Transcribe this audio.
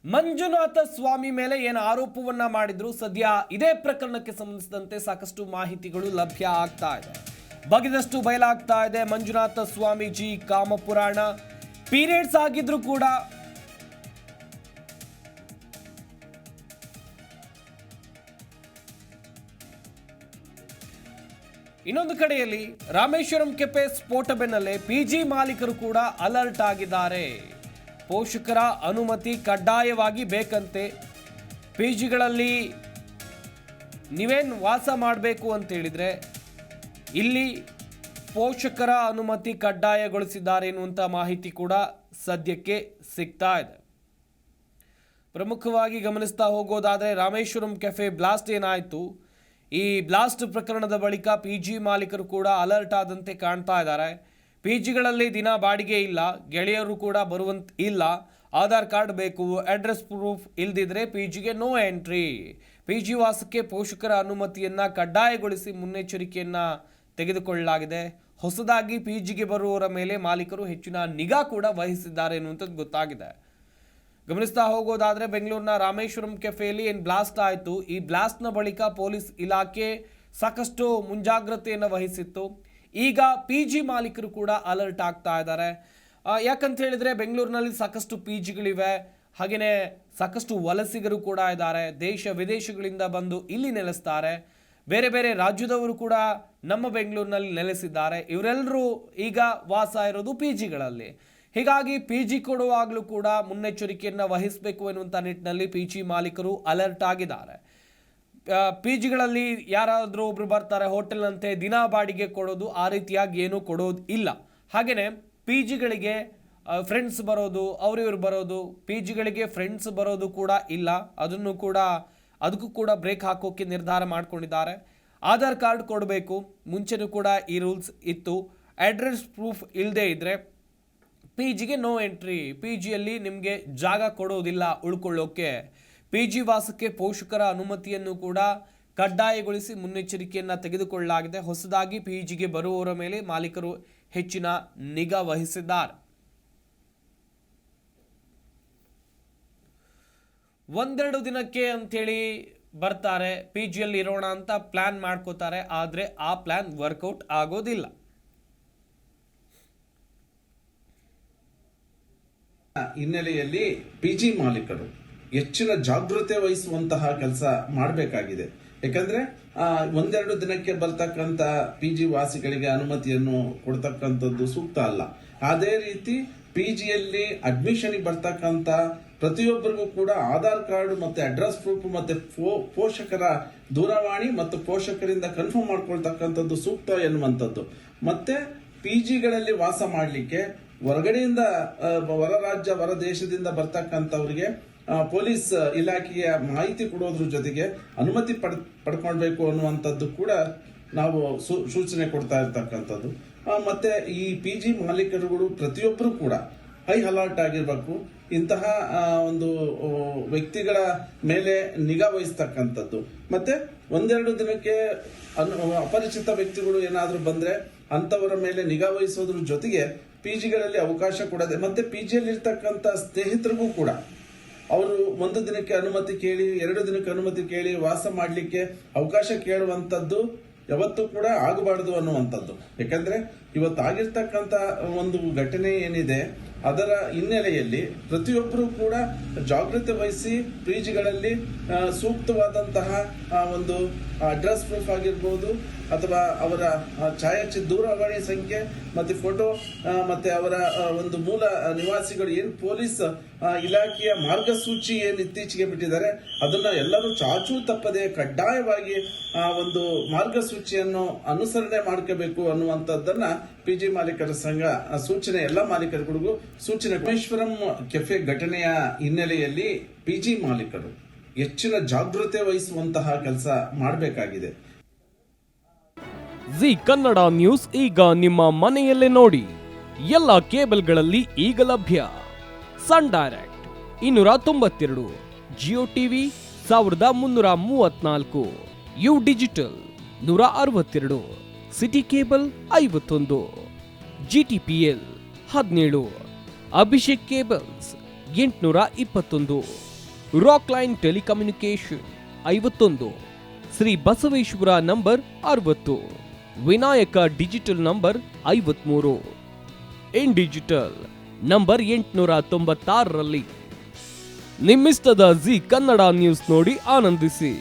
ಮಂಜುನಾಥ ಸ್ವಾಮಿ ಮೇಲೆ ಏನು ಆರೋಪವನ್ನ ಮಾಡಿದ್ರು ಸದ್ಯ ಇದೇ ಪ್ರಕರಣಕ್ಕೆ ಸಂಬಂಧಿಸಿದಂತೆ ಸಾಕಷ್ಟು ಮಾಹಿತಿಗಳು ಲಭ್ಯ ಆಗ್ತಾ ಇದೆ. ಬಗೆದಷ್ಟು ಬಯಲಾಗ್ತಾ ಇದೆ. ಮಂಜುನಾಥ ಸ್ವಾಮೀಜಿ ಕಾಮಪುರಾಣ ಪೀರಿಯಡ್ಸ್ ಆಗಿದ್ರು ಕೂಡ ಇನ್ನೊಂದು ಕಡೆಯಲ್ಲಿ ರಾಮೇಶ್ವರಂ ಕೆಫೆ ಸ್ಫೋಟ ಬೆನ್ನಲ್ಲೇ ಪಿಜಿ ಮಾಲೀಕರು ಕೂಡ ಅಲರ್ಟ್ ಆಗಿದ್ದಾರೆ. ಪೋಷಕರ ಅನುಮತಿ ಕಡ್ಡಾಯವಾಗಿ ಬೇಕಂತೆ. ಪಿಜಿಗಳಲ್ಲಿ ನೀವೇನು ವಾಸ ಮಾಡಬೇಕು ಅಂತ ಹೇಳಿದ್ರೆ ಇಲ್ಲಿ ಪೋಷಕರ ಅನುಮತಿ ಕಡ್ಡಾಯಗೊಳಿಸಿದ್ದಾರೆ ಎನ್ನುವಂಥ ಮಾಹಿತಿ ಕೂಡ ಸದ್ಯಕ್ಕೆ ಸಿಗ್ತಾ ಇದೆ. ಪ್ರಮುಖವಾಗಿ ಗಮನಿಸ್ತಾ ಹೋಗೋದಾದರೆ ರಾಮೇಶ್ವರಂ ಕೆಫೆ ಬ್ಲಾಸ್ಟ್ ಏನಾಯಿತು, ಈ ಬ್ಲಾಸ್ಟ್ ಪ್ರಕರಣದ ಬಳಿಕ ಪಿಜಿ ಮಾಲೀಕರು ಕೂಡ ಅಲರ್ಟ್ ಆದಂತೆ ಕಾಣ್ತಾ ಇದ್ದಾರೆ. ಪಿಜಿಗಳಲ್ಲಿ ದಿನ ಬಾಡಿಗೆ ಇಲ್ಲ, ಗೆಳೆಯರು ಕೂಡ ಬರುವಂತ ಇಲ್ಲ, ಆಧಾರ್ ಕಾರ್ಡ್ ಬೇಕು, ಅಡ್ರೆಸ್ ಪ್ರೂಫ್ ಇಲ್ದಿದ್ರೆ ಪಿಜಿಗೆ ನೋ ಎಂಟ್ರಿ. ಪಿಜಿ ವಾಸಕ್ಕೆ ಪೋಷಕರ ಅನುಮತಿಯನ್ನು ಕಡ್ಡಾಯಗೊಳಿಸಿ ಮುನ್ನೆಚ್ಚರಿಕೆಯನ್ನು ತೆಗೆದುಕೊಳ್ಳಲಾಗಿದೆ. ಹೊಸದಾಗಿ ಪಿಜಿಗೆ ಬರುವವರ ಮೇಲೆ ಮಾಲೀಕರು ಹೆಚ್ಚಿನ ನಿಗಾ ಕೂಡ ವಹಿಸಿದ್ದಾರೆ ಎನ್ನುವಂಥದ್ದು ಗೊತ್ತಾಗಿದೆ. ಗಮನಿಸ್ತಾ ಹೋಗೋದಾದರೆ ಬೆಂಗಳೂರಿನ ರಾಮೇಶ್ವರಂ ಕೆಫೆಯಲ್ಲಿ ಏನು ಬ್ಲಾಸ್ಟ್ ಆಯಿತು, ಈ ಬ್ಲಾಸ್ಟ್ನ ಬಳಿಕ ಪೊಲೀಸ್ ಇಲಾಖೆ ಸಾಕಷ್ಟು ಮುಂಜಾಗ್ರತೆಯನ್ನು ವಹಿಸಿತ್ತು. ಈಗ ಪಿಜಿ ಮಾಲೀಕರು ಕೂಡ ಅಲರ್ಟ್ ಆಗ್ತಾ ಇದ್ದಾರೆ. ಯಾಕಂತ ಹೇಳಿದರೆ ಬೆಂಗಳೂರಿನಲ್ಲಿ ಸಾಕಷ್ಟು ಪಿಜಿಗಳಿವೆ, ಹಾಗೆಯೇ ಸಾಕಷ್ಟು ವಲಸಿಗರು ಕೂಡ ಇದ್ದಾರೆ. ದೇಶ ವಿದೇಶಗಳಿಂದ ಬಂದು ಇಲ್ಲಿ ನೆಲೆಸ್ತಾರೆ. ಬೇರೆ ಬೇರೆ ರಾಜ್ಯದವರು ಕೂಡ ನಮ್ಮ ಬೆಂಗಳೂರಿನಲ್ಲಿ ನೆಲೆಸಿದ್ದಾರೆ. ಇವರೆಲ್ಲರೂ ಈಗ ವಾಸ ಇರೋದು ಪಿಜಿಗಳಲ್ಲಿ. ಹೀಗಾಗಿ ಪಿಜಿ ಕೊಡುವಾಗಲೂ ಕೂಡ ಮುನ್ನೆಚ್ಚರಿಕೆಯನ್ನು ವಹಿಸಬೇಕು ಎನ್ನುವಂಥ ನಿಟ್ಟಿನಲ್ಲಿ ಪಿಜಿ ಮಾಲೀಕರು ಅಲರ್ಟ್ ಆಗಿದ್ದಾರೆ. ಪಿಜಿಗಳಲ್ಲಿ ಯಾರಾದರೂ ಒಬ್ರು ಬರ್ತಾರೆ ಹೋಟೆಲ್ನಂತೆ ದಿನ ಬಾಡಿಗೆ ಕೊಡೋದು, ಆ ರೀತಿಯಾಗಿ ಏನೂ ಕೊಡೋದು ಇಲ್ಲ. ಹಾಗೆಯೇ ಪಿಜಿಗಳಿಗೆ ಫ್ರೆಂಡ್ಸ್ ಬರೋದು, ಅವರಿವ್ರು ಬರೋದು, ಪಿಜಿಗಳಿಗೆ ಫ್ರೆಂಡ್ಸ್ ಬರೋದು ಕೂಡ ಇಲ್ಲ. ಅದಕ್ಕೂ ಕೂಡ ಬ್ರೇಕ್ ಹಾಕೋಕ್ಕೆ ನಿರ್ಧಾರ ಮಾಡ್ಕೊಂಡಿದ್ದಾರೆ. ಆಧಾರ್ ಕಾರ್ಡ್ ಕೊಡಬೇಕು, ಮುಂಚೆನೂ ಕೂಡ ಈ ರೂಲ್ಸ್ ಇತ್ತು. ಅಡ್ರೆಸ್ ಪ್ರೂಫ್ ಇಲ್ಲದೆ ಇದ್ದರೆ ಪಿಜಿಗೆ ನೋ ಎಂಟ್ರಿ. ಪಿಜಿಯಲ್ಲಿ ನಿಮಗೆ ಜಾಗ ಕೊಡೋದಿಲ್ಲ ಉಳ್ಕೊಳ್ಳೋಕೆ. ಪಿಜಿ ವಾಸಕ್ಕೆ ಪೋಷಕರ ಅನುಮತಿಯನ್ನು ಕೂಡ ಕಡ್ಡಾಯಗೊಳಿಸಿ ಮುನ್ನೆಚ್ಚರಿಕೆಯನ್ನು ತೆಗೆದುಕೊಳ್ಳಲಾಗಿದೆ. ಹೊಸದಾಗಿ ಪಿಜಿಗೆ ಬರುವವರ ಮೇಲೆ ಮಾಲೀಕರು ಹೆಚ್ಚಿನ ನಿಗಾ ವಹಿಸಿದ್ದಾರೆ. ಒಂದೆರಡು ದಿನಕ್ಕೆ ಅಂಥೇಳಿ ಬರ್ತಾರೆ, ಪಿಜಿಯಲ್ಲಿ ಇರೋಣ ಅಂತ ಪ್ಲಾನ್ ಮಾಡ್ಕೋತಾರೆ. ಆದರೆ ಆ ಪ್ಲಾನ್ ವರ್ಕೌಟ್ ಆಗೋದಿಲ್ಲ. ಹಿನ್ನೆಲೆಯಲ್ಲಿ ಪಿಜಿ ಮಾಲೀಕರು ಹೆಚ್ಚಿನ ಜಾಗೃತೆ ವಹಿಸುವಂತಹ ಕೆಲಸ ಮಾಡಬೇಕಾಗಿದೆ. ಯಾಕಂದ್ರೆ ಒಂದೆರಡು ದಿನಕ್ಕೆ ಬರ್ತಕ್ಕಂಥ ಪಿಜಿ ವಾಸಿಗಳಿಗೆ ಅನುಮತಿಯನ್ನು ಕೊಡ್ತಕ್ಕಂಥದ್ದು ಸೂಕ್ತ ಅಲ್ಲ. ಅದೇ ರೀತಿ ಪಿಜಿಯಲ್ಲಿ ಅಡ್ಮಿಷನ್ ಬರ್ತಕ್ಕಂಥ ಪ್ರತಿಯೊಬ್ಬರಿಗೂ ಕೂಡ ಆಧಾರ್ ಕಾರ್ಡ್ ಮತ್ತೆ ಅಡ್ರೆಸ್ ಪ್ರೂಫ್ ಮತ್ತೆ ಪೋಷಕರ ದೂರವಾಣಿ ಮತ್ತು ಪೋಷಕರಿಂದ ಕನ್ಫರ್ಮ್ ಮಾಡ್ಕೊಳ್ತಕ್ಕಂಥದ್ದು ಸೂಕ್ತ ಎನ್ನುವಂಥದ್ದು. ಮತ್ತೆ ಪಿಜಿಗಳಲ್ಲಿ ವಾಸ ಮಾಡಲಿಕ್ಕೆ ಹೊರಗಡೆಯಿಂದ ಹೊರ ರಾಜ್ಯ ಹೊರ ದೇಶದಿಂದ ಬರ್ತಕ್ಕಂಥವ್ರಿಗೆ ಪೊಲೀಸ್ ಇಲಾಖೆಯ ಮಾಹಿತಿ ಕೊಡೋದ್ರ ಜೊತೆಗೆ ಅನುಮತಿ ಪಡ್ಕೊಳ್ಬೇಕು ಅನ್ನುವಂಥದ್ದು ಕೂಡ ನಾವು ಸೂಚನೆ ಕೊಡ್ತಾ ಇರ್ತಕ್ಕಂಥದ್ದು. ಮತ್ತೆ ಈ ಪಿಜಿ ಮಾಲೀಕರುಗಳು ಪ್ರತಿಯೊಬ್ಬರು ಕೂಡ ಹೈ ಅಲರ್ಟ್ ಆಗಿರ್ಬೇಕು. ಇಂತಹ ಒಂದು ವ್ಯಕ್ತಿಗಳ ಮೇಲೆ ನಿಗಾ ವಹಿಸ್ತಕ್ಕಂಥದ್ದು. ಮತ್ತೆ ಒಂದೆರಡು ದಿನಕ್ಕೆ ಅಪರಿಚಿತ ವ್ಯಕ್ತಿಗಳು ಏನಾದರೂ ಬಂದ್ರೆ ಅಂತವರ ಮೇಲೆ ನಿಗಾ ವಹಿಸೋದ್ರ ಜೊತೆಗೆ ಪಿಜಿಗಳಲ್ಲಿ ಅವಕಾಶ ಕೊಡದೆ, ಮತ್ತೆ ಪಿಜಿಯಲ್ಲಿ ಇರ್ತಕ್ಕಂಥ ಸ್ನೇಹಿತರಿಗೂ ಕೂಡ ಅವರು ಒಂದು ದಿನಕ್ಕೆ ಅನುಮತಿ ಕೇಳಿ, ಎರಡು ದಿನಕ್ಕೆ ಅನುಮತಿ ಕೇಳಿ ವಾಸ ಮಾಡಲಿಕ್ಕೆ ಅವಕಾಶ ಕೇಳುವಂಥದ್ದು ಯಾವತ್ತೂ ಕೂಡ ಆಗಬಾರದು ಅನ್ನುವಂಥದ್ದು. ಯಾಕಂದ್ರೆ ಇವತ್ತಾಗಿರ್ತಕ್ಕಂಥ ಒಂದು ಘಟನೆ ಏನಿದೆ ಅದರ ಹಿನ್ನೆಲೆಯಲ್ಲಿ ಪ್ರತಿಯೊಬ್ಬರೂ ಕೂಡ ಜಾಗೃತಿ ವಹಿಸಿ ಪಿಜಿಗಳಲ್ಲಿ ಸೂಕ್ತವಾದಂತಹ ಒಂದು ಅಡ್ರೆಸ್ ಪ್ರೂಫ್ ಆಗಿರ್ಬೋದು ಅಥವಾ ಅವರ ಛಾಯಾಚಿತ್ರ ದೂರವಾಣಿ ಸಂಖ್ಯೆ ಮತ್ತೆ ಫೋಟೋ ಮತ್ತೆ ಅವರ ಒಂದು ಮೂಲ ನಿವಾಸಿಗಳು ಏನು ಪೊಲೀಸ್ ಇಲಾಖೆಯ ಮಾರ್ಗಸೂಚಿ ಏನು ಇತ್ತೀಚೆಗೆ ಬಿಟ್ಟಿದ್ದಾರೆ ಅದನ್ನ ಎಲ್ಲರೂ ಚಾಚೂ ತಪ್ಪದೆ ಕಡ್ಡಾಯವಾಗಿ ಒಂದು ಮಾರ್ಗಸೂಚಿಯನ್ನು ಅನುಸರಣೆ ಮಾಡ್ಕೋಬೇಕು ಅನ್ನುವಂಥದ್ದನ್ನ ಪಿಜಿ ಮಾಲೀಕರ ಸಂಘ ಸೂಚನೆ ಎಲ್ಲ ಮಾಲೀಕರಿಗೂ ಸೂಚನೆ. ರಾಮೇಶ್ವರಂ ಕೆಫೆ ಘಟನೆಯ ಹಿನ್ನೆಲೆಯಲ್ಲಿ ಪಿಜಿ ಮಾಲೀಕರು ಹೆಚ್ಚಿನ ಜಾಗೃತೆ ವಹಿಸುವಂತಹ ಕೆಲಸ ಮಾಡಬೇಕಾಗಿದೆ. ಜಿ ಕನ್ನಡ ನ್ಯೂಸ್ ಈಗ ನಿಮ್ಮ ಮನೆಯಲ್ಲೇ ನೋಡಿ. ಎಲ್ಲ ಕೇಬಲ್ಗಳಲ್ಲಿ ಈಗ ಲಭ್ಯ. Sun Direct 292, Jio TV 1334, U digital 162, city cable 51, GTPL 17, Abhishek cables 821, Rockline telecommunication 51, Shri Basaveshwara number 60, Vinayaka digital number 53, in digital number 896ರಲ್ಲಿ. ನಿಮ್ಮಿಸ್ತದ ಜಿ ಕನ್ನಡ ನ್ಯೂಸ್ ನೋಡಿ ಆನಂದಿಸಿ.